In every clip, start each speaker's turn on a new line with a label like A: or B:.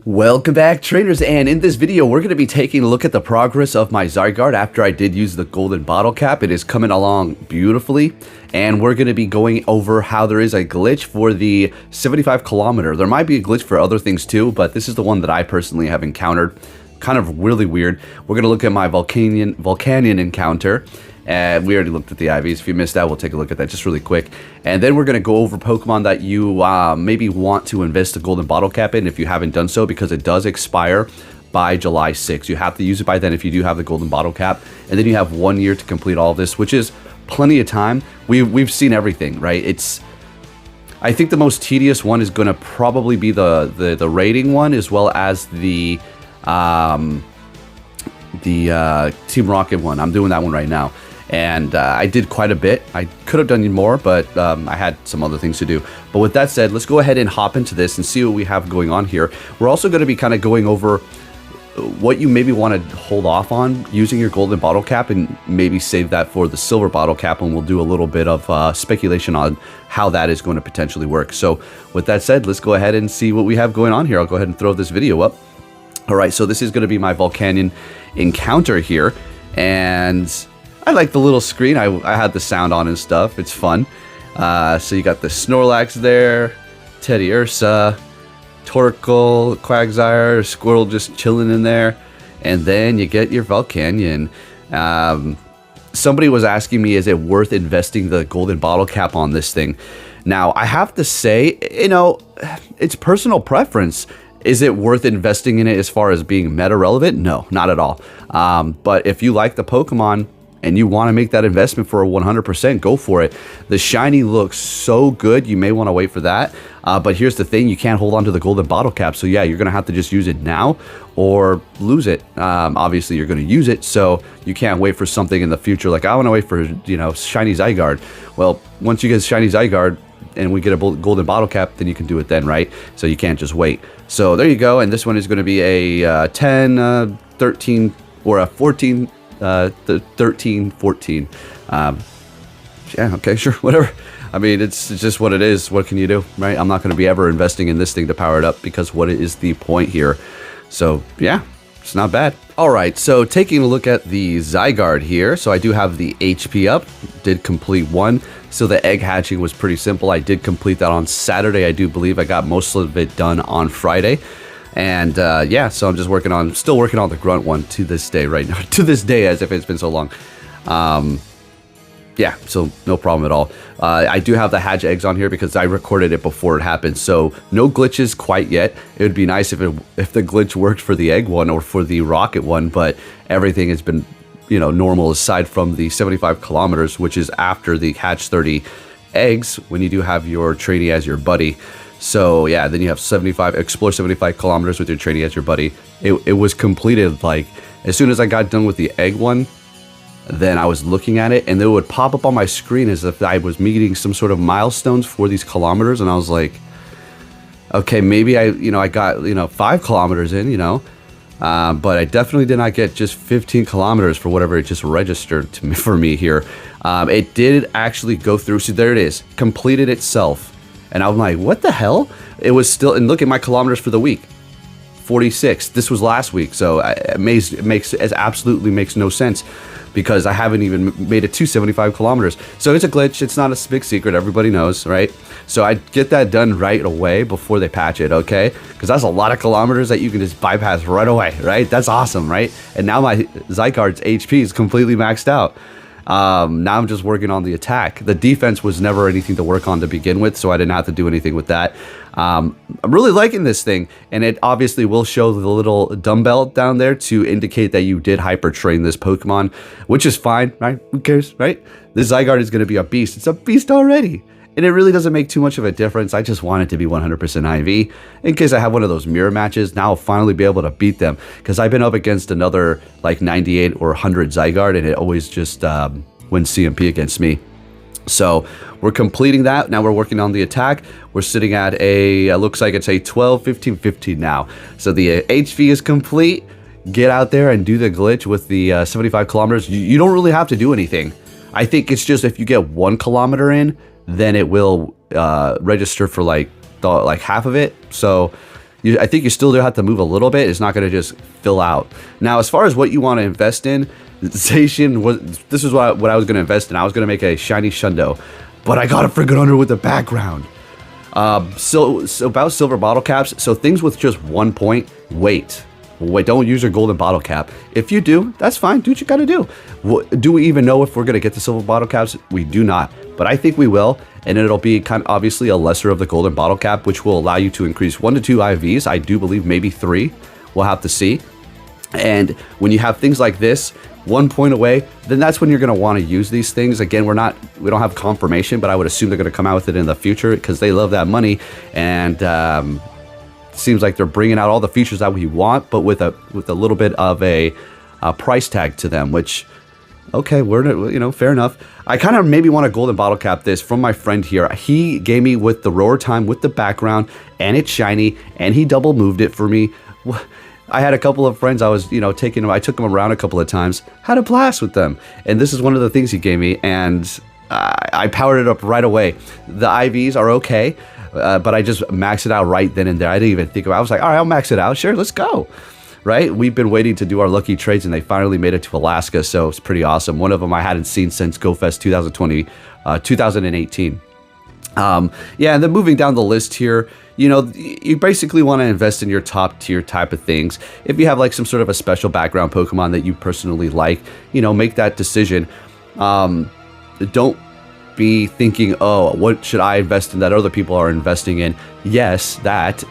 A: Welcome back, trainers, and in this video we're going to be taking a look at the progress of my Zygarde after I did use the golden bottle cap. It is coming along beautifully, and we're going to be going over how there is a glitch for the 75 kilometer. There might be a glitch for other things too, but this is the one that I personally have encountered. Kind of really weird. We're going to look at my Volcanion encounter. We already looked at the IVs. If you missed that, we'll take a look at that just really quick. And then we're going to go over Pokemon that you maybe want to invest the golden bottle cap in if you haven't done so, because it does expire by July 6th. You have to use it by then if you do have the golden bottle cap. And then you have 1 year to complete all of this, which is plenty of time. We've seen everything, right? I think the most tedious one is going to probably be the rating one, as well as the Team Rocket one. I'm doing that one right now. And I did quite a bit. I could have done more, but I had some other things to do. But with that said, let's go ahead and hop into this and see what we have going on here. We're also going to be kind of going over what you maybe want to hold off on using your golden bottle cap, and maybe save that for the silver bottle cap, and we'll do a little bit of speculation on how that is going to potentially work. So with that said, let's go ahead and see what we have going on here. I'll go ahead and throw this video up. All right, so this is going to be my Volcanion encounter here, and I like the little screen. I had the sound on and stuff. It's fun. So you got the Snorlax there, Teddy Ursa, Torkoal, Quagsire, Squirtle just chilling in there. And then you get your Volcanion. Somebody was asking me, is it worth investing the golden bottle cap on this thing? Now, I have to say, it's personal preference. Is it worth investing in it as far as being meta relevant? No, not at all. But if you like the Pokemon and you want to make that investment for a 100%, go for it. The shiny looks so good, you may want to wait for that. But here's the thing, you can't hold on to the golden bottle cap. So yeah, you're going to have to just use it now or lose it. Obviously, you're going to use it, so you can't wait for something in the future. Like, I want to wait for, shiny Zygarde. Well, once you get shiny Zygarde and we get a golden bottle cap, then you can do it then, right? So you can't just wait. So there you go. And this one is going to be a 10, 13, or a 14, 13, 14. Yeah, okay, sure, whatever. I mean, it's just what it is. What can you do, right? I'm not going to be ever investing in this thing to power it up, because what is the point here? So yeah, it's not bad. All right, so taking a look at the Zygarde here. So I do have the HP up, did complete one. So the egg hatching was pretty simple. I did complete that on Saturday, I do believe. I got most of it done on Friday. And yeah, so I'm just still working on the grunt one to this day right now. To this day, as if it's been so long. Yeah, so no problem at all. I do have the hatch eggs on here because I recorded it before it happened. So no glitches quite yet. It would be nice if the glitch worked for the egg one or for the rocket one, but everything has been, normal aside from the 75 kilometers, which is after the hatch 30 eggs, when you do have your trainee as your buddy. So yeah, then you have explore 75 kilometers with your trainee as your buddy. It was completed, like, as soon as I got done with the egg one, then I was looking at it and it would pop up on my screen as if I was meeting some sort of milestones for these kilometers. And I was like, okay, maybe I got, 5 kilometers in, but I definitely did not get just 15 kilometers for whatever it just registered for me here. It did actually go through. So there it is, completed itself. And I'm like, what the hell? It was still, and look at my kilometers for the week, 46. This was last week, so it absolutely makes no sense, because I haven't even made it to 75 kilometers. So it's a glitch. It's not a big secret. Everybody knows, right? So I get that done right away before they patch it, okay? Because that's a lot of kilometers that you can just bypass right away, right? That's awesome, right? And now my Zygarde's HP is completely maxed out. Now I'm just working on the attack. The defense was never anything to work on to begin with, so I didn't have to do anything with that. I'm really liking this thing, and it obviously will show the little dumbbell down there to indicate that you did hyper train this Pokemon, which is fine, right? Who cares, right? This Zygarde is going to be a beast. It's a beast already. And it really doesn't make too much of a difference. I just want it to be 100% IV. In case I have one of those mirror matches, now I'll finally be able to beat them. Because I've been up against another like 98 or 100 Zygarde, and it always just wins CMP against me. So we're completing that. Now we're working on the attack. We're sitting at looks like it's a 12, 15, 15 now. So the HV is complete. Get out there and do the glitch with the 75 kilometers. You don't really have to do anything. I think it's just if you get 1 kilometer in, then it will register for like half of it. So I think you still do have to move a little bit. It's not going to just fill out. Now, as far as what you want to invest in, Zacian this is what I was going to invest in. I was going to make a shiny Shundo, but I got a friggin' under with the background. So about silver bottle caps. So things with just 1 point, wait, don't use your golden bottle cap. If you do, that's fine. Do what you got to do. Do we even know if we're going to get the silver bottle caps? We do not, but I think we will. And it'll be kind of obviously a lesser of the golden bottle cap, which will allow you to increase 1 to 2 IVs. I do believe maybe 3. We'll have to see. And when you have things like this, 1 point away, then that's when you're going to want to use these things. Again, we don't have confirmation, but I would assume they're going to come out with it in the future because they love that money. And seems like they're bringing out all the features that we want, but with a little bit of a price tag to them, which, okay, fair enough. I kind of maybe want to golden bottle cap this from my friend here. He gave me with the roar time, with the background, and it's shiny, and he double moved it for me. I had a couple of friends I took them around a couple of times, had a blast with them. And this is one of the things he gave me, and I powered it up right away. The IVs are okay, but I just maxed it out right then and there. I didn't even think about it. I was like, all right, I'll max it out. Sure, let's go. Right? We've been waiting to do our lucky trades, and they finally made it to Alaska, so it's pretty awesome. One of them I hadn't seen since GoFest 2018. And then moving down the list here, you basically want to invest in your top tier type of things. If you have like some sort of a special background Pokemon that you personally like, make that decision. Don't be thinking, oh, what should I invest in that other people are investing in? Yes, that.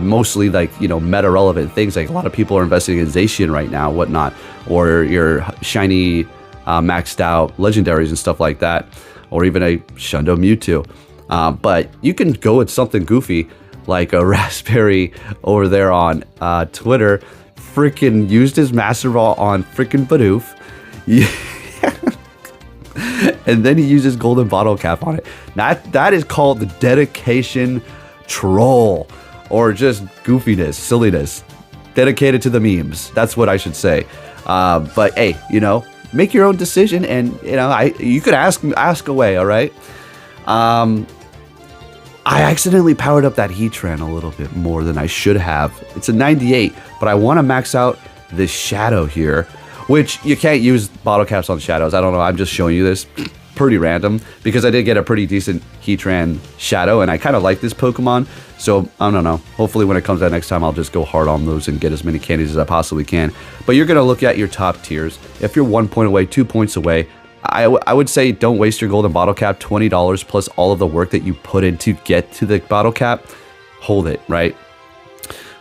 A: Mostly like, meta relevant things. Like a lot of people are investing in Zacian right now, whatnot, or your shiny maxed out legendaries and stuff like that, or even a Shundo Mewtwo. But you can go with something goofy like a Raspberry over there on Twitter. Freaking used his Master Ball on freaking Bidoof. And then he uses golden bottle cap on it. That is called the dedication troll. Or just goofiness, silliness, dedicated to the memes. That's what I should say. But hey, make your own decision, and you could ask away. All right. I accidentally powered up that Heatran a little bit more than I should have. It's a 98, but I want to max out this Shadow here, which you can't use bottle caps on Shadows. I don't know. I'm just showing you this. Pretty random because I did get a pretty decent Heatran Shadow, and I kind of like this Pokemon, so I don't know. Hopefully when it comes out next time, I'll just go hard on those and get as many candies as I possibly can. But you're going to look at your top tiers. If you're 1 point away, 2 points away, I would say don't waste your golden bottle cap. $20 plus all of the work that you put in to get to the bottle cap. Hold it, right?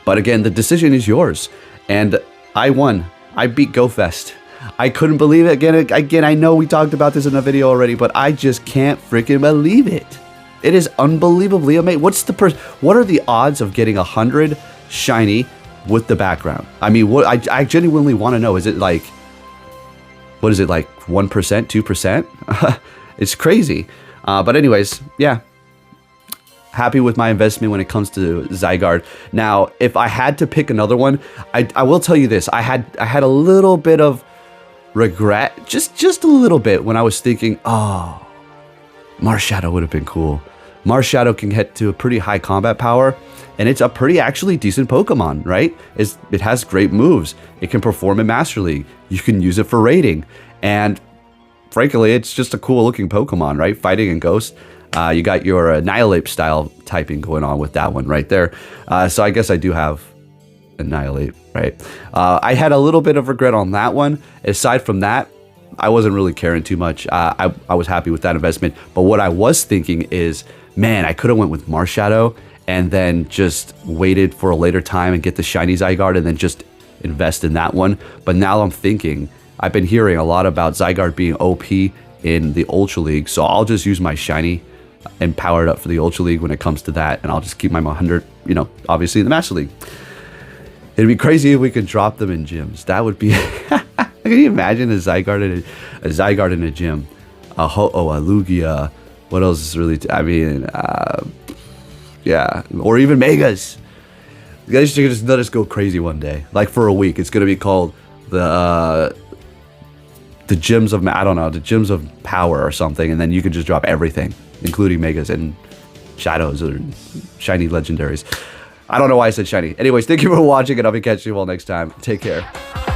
A: But again, the decision is yours, and I won. I beat GoFest. I couldn't believe it. Again, I know we talked about this in a video already, but I just can't freaking believe it. It is unbelievably amazing. What are the odds of getting 100 shiny with the background? I mean, I genuinely want to know. Is it like, what is it, like 1%, 2%? It's crazy. But anyways, yeah. Happy with my investment when it comes to Zygarde. Now, if I had to pick another one, I will tell you this. I had a little bit of regret, just a little bit, when I was thinking, oh, Marshadow would have been cool. Marshadow can get to a pretty high combat power, and it's a pretty actually decent Pokemon, right? It has great moves. It can perform in Master League. You can use it for raiding, and frankly, it's just a cool looking Pokemon, right? Fighting and Ghost. You got your Annihilate style typing going on with that one right there. So I guess I do have Annihilate, right? I had a little bit of regret on that one. Aside from that, I wasn't really caring too much. I was happy with that investment. But what I was thinking is, man, I could have went with Marshadow and then just waited for a later time and get the shiny Zygarde and then just invest in that one. But now I'm thinking, I've been hearing a lot about Zygarde being OP in the Ultra League, so I'll just use my shiny and power it up for the Ultra League when it comes to that, and I'll just keep my 100, obviously in the Master League. It'd be crazy if we could drop them in gyms. That would be... Can you imagine a Zygarde in a gym? A Lugia. What else is really... yeah. Or even Megas. You guys should just let us go crazy one day. Like for a week. It's going to be called the Gyms of... I don't know. The Gyms of Power or something. And then you could just drop everything, including Megas and Shadows or shiny legendaries. I don't know why I said shiny. Anyways, thank you for watching, and I'll be catching you all next time. Take care.